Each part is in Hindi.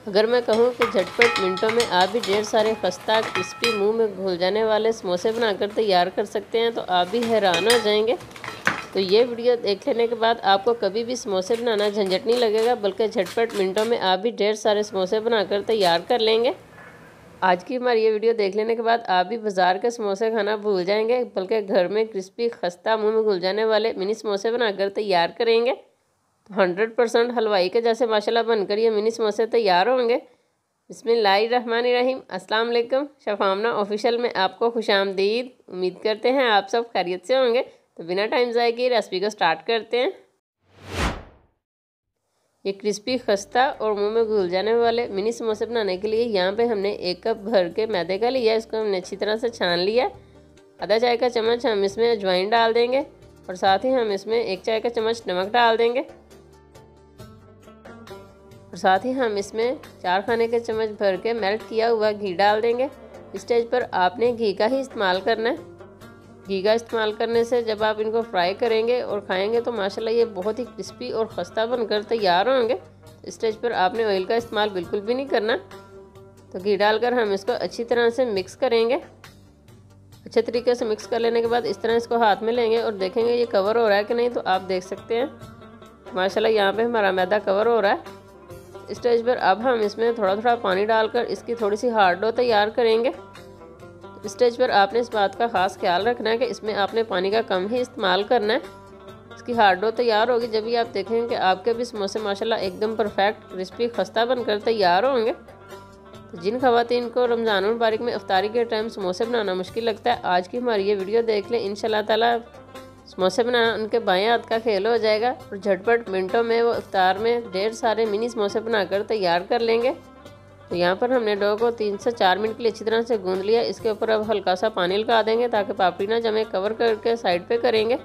अगर मैं कहूँ कि झटपट मिनटों में आप भी ढेर सारे खस्ता क्रिस्पी मुंह में घुल जाने वाले समोसे बनाकर तैयार कर सकते हैं तो आप भी हैरान हो जाएंगे। तो ये वीडियो देख लेने के बाद आपको कभी भी समोसे बनाना झंझट नहीं लगेगा, बल्कि झटपट मिनटों में आप भी ढेर सारे समोसे बनाकर तैयार कर लेंगे। आज की हमारी ये वीडियो देख लेने के बाद आप भी बाज़ार के समोसे खाना भूल जाएंगे, बल्कि घर में क्रिस्पी खस्ता मुँह में घुल जाने वाले मिनी समोसे बनाकर तैयार करेंगे। तो 100% हलवाई के जैसे माशाल्लाह बनकर ये मिनी समोसे तैयार होंगे। बिस्मिल्लाहिर्रहमानिर्रहीम। अस्सलाम वालेकुम। शफामना ऑफिशियल में आपको खुशामदीद। उम्मीद करते हैं आप सब खैरियत से होंगे। तो बिना टाइम ज़ाया किए रेसिपी को स्टार्ट करते हैं। ये क्रिस्पी खस्ता और मुंह में घुल जाने वाले मिनी समोसे बनाने के लिए यहाँ पे हमने 1 कप भर के मैदे का लिया। इसको हमने अच्छी तरह से छान लिया। आधा चाय का चम्मच हम इसमें अजवाइन डाल देंगे और साथ ही हम इसमें 1 चाय का चम्मच नमक डाल देंगे और साथ ही हम इसमें 4 खाने के चम्मच भर के मेल्ट किया हुआ घी डाल देंगे। इस स्टेज पर आपने घी का ही इस्तेमाल करना है। घी का इस्तेमाल करने से जब आप इनको फ्राई करेंगे और खाएंगे तो माशाल्लाह ये बहुत ही क्रिस्पी और खस्ता बनकर तैयार होंगे। इस स्टेज पर आपने ऑयल का इस्तेमाल बिल्कुल भी नहीं करना। तो घी डालकर हम इसको अच्छी तरह से मिक्स करेंगे। अच्छे तरीके से मिक्स कर लेने के बाद इस तरह इसको हाथ में लेंगे और देखेंगे ये कवर हो रहा है कि नहीं। तो आप देख सकते हैं माशाल्लाह यहाँ पे हमारा मैदा कवर हो रहा है। इस स्टेज पर अब हम इसमें थोड़ा थोड़ा पानी डालकर इसकी थोड़ी सी हार्ड डो तैयार करेंगे। इस स्टेज पर आपने इस बात का ख़ास ख्याल रखना है कि इसमें आपने पानी का कम ही इस्तेमाल करना है। इसकी हार्ड डो तैयार होगी जब भी आप देखेंगे कि आपके भी समोसे माशाल्लाह एकदम परफेक्ट क्रिस्पी खस्ता बनकर तैयार होंगे। तो जिन ख़वातीन को रमज़ान मुबारक में इफ्तारी के टाइम समोसे बनाना मुश्किल लगता है, आज की हमारी ये वीडियो देख लें। इंशाल्लाह ताला समोसे बनाना उनके बाएं हाथ का खेल हो जाएगा और झटपट मिनटों में वो इफ्तार में ढेर सारे मिनी समोसे बनाकर तैयार कर लेंगे। तो यहाँ पर हमने डो को 3 से 4 मिनट के लिए अच्छी तरह से गूंद लिया। इसके ऊपर अब हल्का सा पानी लगा देंगे ताकि पापड़ी ना जमे। कवर करके साइड पे करेंगे।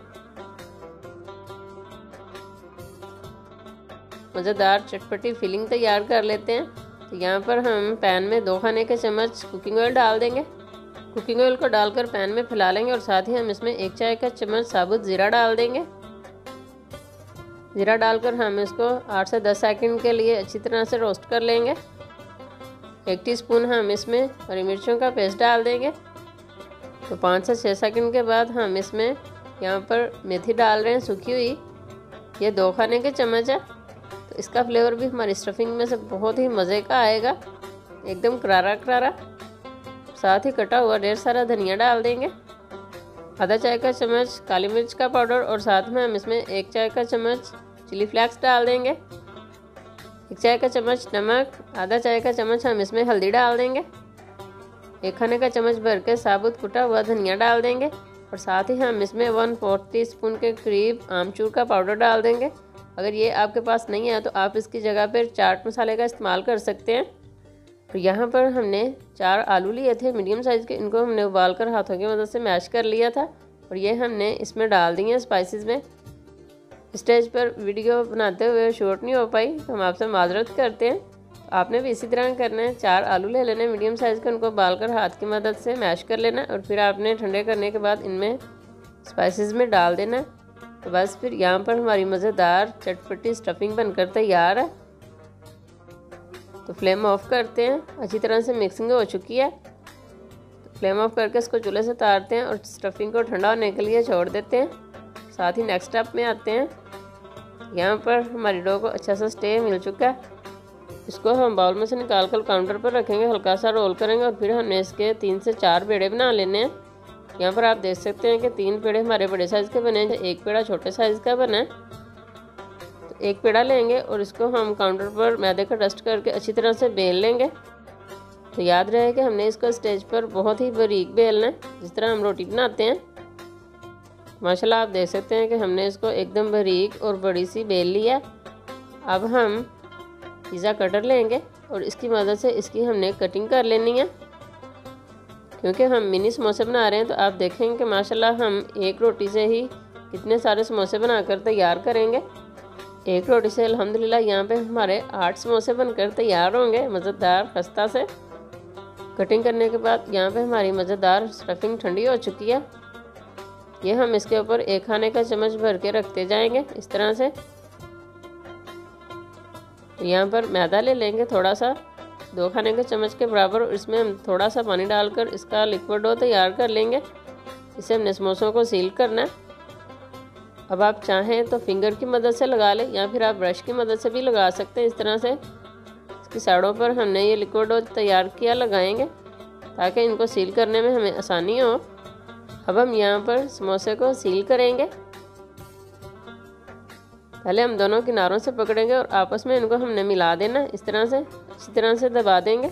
मज़ेदार चटपटी फिलिंग तैयार कर लेते हैं। तो यहाँ पर हम पैन में 2 खाने के चम्मच कुकिंग ऑयल डाल देंगे। कुकिंग ऑयल को डालकर पैन में फैला लेंगे और साथ ही हम इसमें 1 चाय का चम्मच साबुत ज़ीरा डाल देंगे। ज़ीरा डालकर हम इसको 8 से 10 सेकंड के लिए अच्छी तरह से रोस्ट कर लेंगे। 1 टीस्पून हम इसमें हरी मिर्चों का पेस्ट डाल देंगे। तो 5 से 6 सेकंड के बाद हम इसमें यहाँ पर मेथी डाल रहे हैं सूखी हुई। ये 2 खाने के चम्मच है। तो इसका फ्लेवर भी हमारी स्टफिंग में से बहुत ही मज़े का आएगा, एकदम करारा करारा। साथ ही कटा हुआ ढेर सारा धनिया डाल देंगे। आधा चाय का चम्मच काली मिर्च का पाउडर और साथ में हम इसमें 1 चाय का चम्मच चिली फ्लेक्स डाल देंगे। 1 चाय का चम्मच नमक, आधा चाय का चम्मच हम इसमें हल्दी डाल देंगे। 1 खाने का चम्मच भर के साबुत कुटा हुआ धनिया डाल देंगे और साथ ही हम इसमें 1/4 टीस्पून के करीब आमचूर का पाउडर डाल देंगे। अगर ये आपके पास नहीं है तो आप इसकी जगह पर चाट मसाले का इस्तेमाल कर सकते हैं। तो यहाँ पर हमने 4 आलू लिए थे मीडियम साइज़ के। इनको हमने उबालकर हाथों की मदद से मैश कर लिया था और ये हमने इसमें डाल दिए हैं स्पाइसेस में। स्टेज पर वीडियो बनाते हुए शूट नहीं हो पाई तो हम आपसे माजरत करते हैं। आपने भी इसी तरह करना है। 4 आलू ले लेने मीडियम साइज़ के, उनको उबालकर हाथ की मदद से मैश कर लेना और फिर आपने ठंडे करने के बाद इनमें स्पाइसेस में डाल देना। तो बस फिर यहाँ पर हमारी मज़ेदार चटपटी स्टफिंग बनकर तैयार है। तो फ्लेम ऑफ करते हैं। अच्छी तरह से मिक्सिंग हो चुकी है। तो फ्लेम ऑफ करके इसको चूल्हे से उतारते हैं और स्टफिंग को ठंडा होने के लिए छोड़ देते हैं। साथ ही नेक्स्ट स्टेप में आते हैं। यहाँ पर हमारी डो को अच्छा सा स्टे मिल चुका है। इसको हम बाउल में से निकाल कर काउंटर पर रखेंगे, हल्का सा रोल करेंगे और फिर हमने इसके 3 से 4 पेड़े बना लेने हैं। यहाँ पर आप देख सकते हैं कि 3 पेड़े हमारे बड़े साइज़ के बने हैं, 1 पेड़ा छोटे साइज़ का बना है। 1 पेड़ा लेंगे और इसको हम काउंटर पर मैदे का डस्ट करके अच्छी तरह से बेल लेंगे। तो याद रहे कि हमने इसको स्टेज पर बहुत ही बारीक बेलना है, जिस तरह हम रोटी बनाते हैं। माशाल्लाह आप देख सकते हैं कि हमने इसको एकदम बारीक और बड़ी सी बेल लिया। अब हम पिज़्ज़ा कटर लेंगे और इसकी मदद से इसकी हमने कटिंग कर लेनी है। क्योंकि हम मिनी समोसे बना रहे हैं तो आप देखेंगे कि माशाल्लाह हम 1 रोटी से ही कितने सारे समोसे बनाकर तैयार करेंगे। 1 रोटी से अल्हम्दुलिल्लाह यहाँ पे हमारे 8 समोसे बनकर तैयार होंगे मज़ेदार खस्ता से। कटिंग करने के बाद यहाँ पे हमारी मज़ेदार स्टफिंग ठंडी हो चुकी है। ये हम इसके ऊपर 1 खाने का चम्मच भर के रखते जाएंगे इस तरह से। यहाँ पर मैदा ले लेंगे थोड़ा सा 2 खाने के चम्मच के बराबर, और इसमें हम थोड़ा सा पानी डालकर इसका लिक्विड डो तैयार कर लेंगे। इसे हमने समोसों को सील करना है। अब आप चाहें तो फिंगर की मदद से लगा लें या फिर आप ब्रश की मदद से भी लगा सकते हैं। इस तरह से इसकी साइडों पर हमने ये लिक्विड डो तैयार किया लगाएंगे ताकि इनको सील करने में हमें आसानी हो। अब हम यहाँ पर समोसे को सील करेंगे। पहले हम दोनों किनारों से पकड़ेंगे और आपस में इनको हमने मिला देना। इस तरह से अच्छी तरह से दबा देंगे।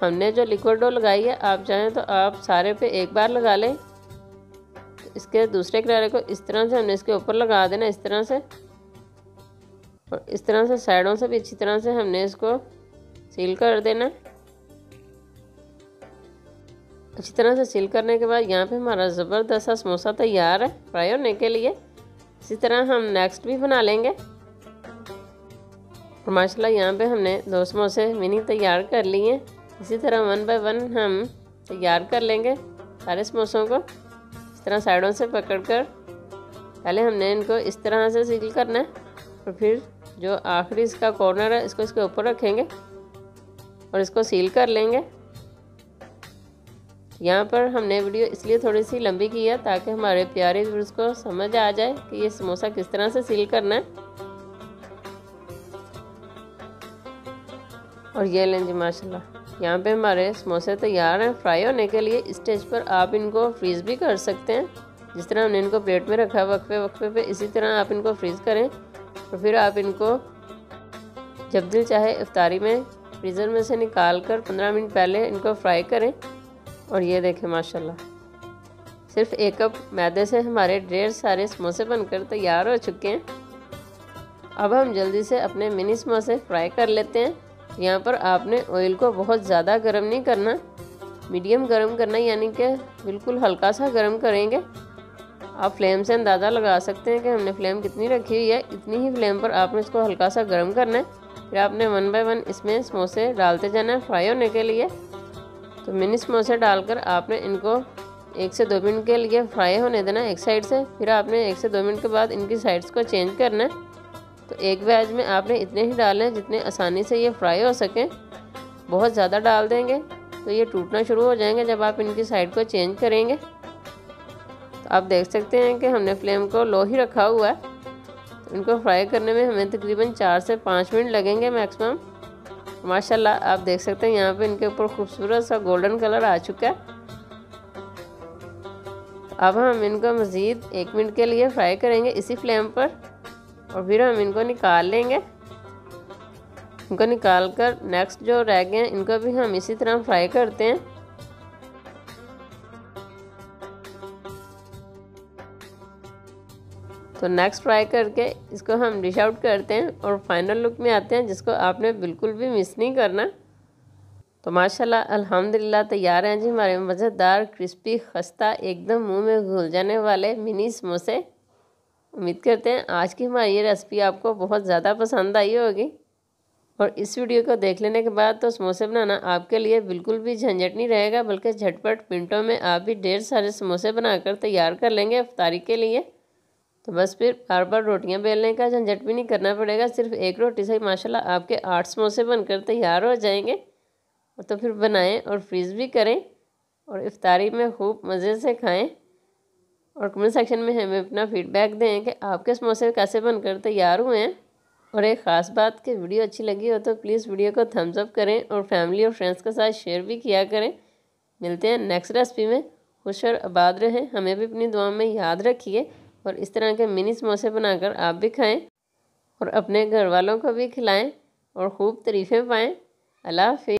हमने जो लिक्विड डो लगाई है, आप चाहें तो आप सारे पे एक बार लगा लें। इसके दूसरे किनारे को इस तरह से हमने इसके ऊपर लगा देना, इस तरह से, और इस तरह से साइडों से भी अच्छी तरह से हमने इसको सील कर देना। अच्छी तरह से सील करने के बाद यहाँ पे हमारा ज़बरदस्त सा समोसा तैयार है फ्राई होने के लिए। इसी तरह हम नेक्स्ट भी बना लेंगे। और माशाल्लाह यहाँ पे हमने 2 समोसे मिनी तैयार कर लिए हैं। इसी तरह 1 बाय 1 हम तैयार कर लेंगे सारे समोसों को। इस तरह साइडों से पकड़कर पहले हमने इनको इस तरह से सील करना है, और फिर जो आखिरी इसका कॉर्नर है इसको इसके ऊपर रखेंगे और इसको सील कर लेंगे। यहाँ पर हमने वीडियो इसलिए थोड़ी सी लंबी की है ताकि हमारे प्यारे व्यूअर्स को समझ आ जाए कि ये समोसा किस तरह से सील करना है। और ये लें जी माशाल्लाह, यहाँ पे हमारे समोसे तैयार हैं फ्राई होने के लिए। इस स्टेज पर आप इनको फ्रीज़ भी कर सकते हैं। जिस तरह हमने इनको प्लेट में रखा वक्फे वक्फे पे, इसी तरह आप इनको फ्रीज़ करें और फिर आप इनको जब दिल चाहे इफ्तारी में फ्रीज़र में से निकाल कर 15 मिनट पहले इनको फ्राई करें। और ये देखें माशाल्लाह, सिर्फ 1 कप मैदे से हमारे ढेर सारे समोसे बनकर तैयार हो चुके हैं। अब हम जल्दी से अपने मिनी समोसे फ्राई कर लेते हैं। यहाँ पर आपने ऑयल को बहुत ज़्यादा गर्म नहीं करना, मीडियम गर्म करना, यानी कि बिल्कुल हल्का सा गर्म करेंगे। आप फ्लेम से अंदाज़ा लगा सकते हैं कि हमने फ्लेम कितनी रखी हुई है। इतनी ही फ्लेम पर आपने इसको हल्का सा गर्म करना है। फिर आपने 1 बाय 1 इसमें समोसे डालते जाना है फ्राई होने के लिए। तो मिनी समोसे डालकर आपने इनको 1 से 2 मिनट के लिए फ्राई होने देना एक साइड से। फिर आपने 1 से 2 मिनट के बाद इनकी साइड्स को चेंज करना है। तो एक बैच में आपने इतने ही डालें जितने आसानी से ये फ्राई हो सकें। बहुत ज़्यादा डाल देंगे तो ये टूटना शुरू हो जाएंगे जब आप इनकी साइड को चेंज करेंगे। तो आप देख सकते हैं कि हमने फ्लेम को लो ही रखा हुआ है। तो इनको फ्राई करने में हमें तकरीबन 4 से 5 मिनट लगेंगे मैक्सिमम। माशाल्लाह आप देख सकते हैं यहाँ पे इनके ऊपर खूबसूरत सा गोल्डन कलर आ चुका है। अब हम इनको मज़ीद 1 मिनट के लिए फ्राई करेंगे इसी फ्लेम पर, और फिर हम इनको निकाल लेंगे। इनको निकाल कर नेक्स्ट जो रह गए हैं इनको भी हम इसी तरह फ्राई करते हैं। तो नेक्स्ट फ्राई करके इसको हम डिश आउट करते हैं और फाइनल लुक में आते हैं, जिसको आपने बिल्कुल भी मिस नहीं करना। तो माशाल्लाह अल्हम्दुलिल्लाह तैयार हैं जी हमारे मज़ेदार क्रिस्पी खस्ता एकदम मुंह में घुल जाने वाले मिनी समोसे। उम्मीद करते हैं आज की हमारी ये रेसिपी आपको बहुत ज़्यादा पसंद आई होगी। और इस वीडियो को देख लेने के बाद तो समोसे बनाना आपके लिए बिल्कुल भी झंझट नहीं रहेगा, बल्कि झटपट मिनटों में आप भी ढेर सारे समोसे बनाकर तैयार कर लेंगे इफ्तारी के लिए। तो बस फिर बार बार रोटियां बेलने का झंझट भी नहीं करना पड़ेगा। सिर्फ एक रोटी से माशाल्लाह आपके 8 समोसे बनकर तैयार हो जाएंगे। और तो फिर बनाएं और फ्रीज़ भी करें और इफ्तारी में खूब मज़े से खाएं। और कमेंट सेक्शन में हमें अपना फीडबैक दें कि आपके समोसे कैसे बनकर तैयार हुए हैं। और एक ख़ास बात कि वीडियो अच्छी लगी हो तो प्लीज़ वीडियो को थम्स अप करें और फैमिली और फ्रेंड्स के साथ शेयर भी किया करें। मिलते हैं नेक्स्ट रेसिपी में। खुश और आबाद रहें, हमें भी अपनी दुआ में याद रखिए। और इस तरह के मिनी समोसे बनाकर आप भी खाएं और अपने घर वालों को भी खिलाएं और खूब तारीफ़ें पाएं। अल्लाह हाफ़िज़।